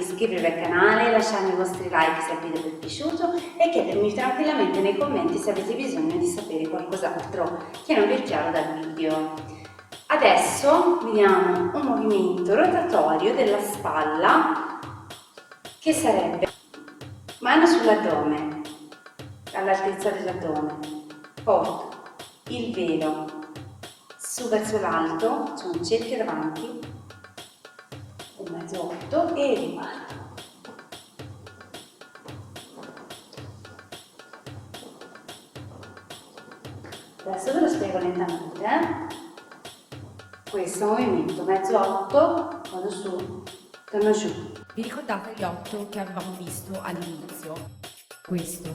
iscrivervi al canale, lasciarmi i vostri like se il video vi è piaciuto e chiedermi tranquillamente nei commenti se avete bisogno di sapere qualcos'altro che non vi è chiaro dal video. Adesso vediamo un movimento rotatorio della spalla che sarebbe mano sull'addome, all'altezza dell'addome, porto il velo su verso l'alto, c'è un cerchio davanti, un mezzo 8 e riparto. Adesso ve lo spiego lentamente. Questo movimento mezzo 8, vado su, torno giù. Vi ricordate gli 8 che avevamo visto all'inizio? Questo,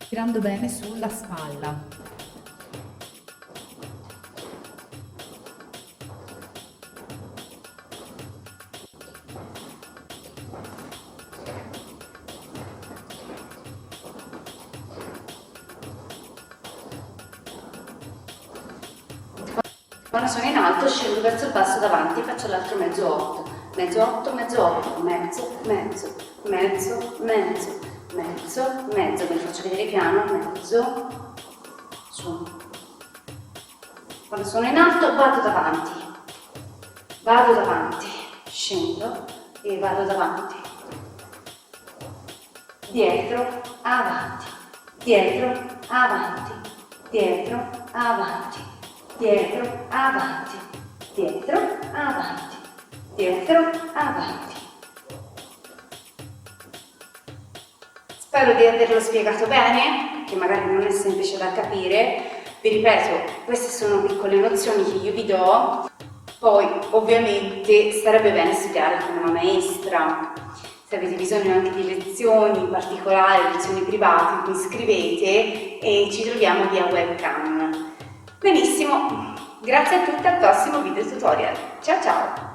tirando bene sulla spalla. Quando sono in alto scendo verso il basso davanti, faccio l'altro mezzo 8, mezzo 8, mezzo 8, mezzo, mezzo, mezzo, mezzo, mezzo, mezzo, ve lo faccio vedere piano, mezzo, su. Quando sono in alto vado davanti, scendo e vado davanti, dietro, avanti, dietro, avanti, dietro, avanti, dietro, avanti, dietro, avanti, dietro, avanti. Spero di averlo spiegato bene, che magari non è semplice da capire. Vi ripeto, queste sono piccole nozioni che io vi do, poi ovviamente sarebbe bene studiare con una maestra. Se avete bisogno anche di lezioni in particolare, lezioni private, mi scrivete e ci troviamo via webcam. Benissimo, grazie a tutti, al prossimo video tutorial. Ciao ciao!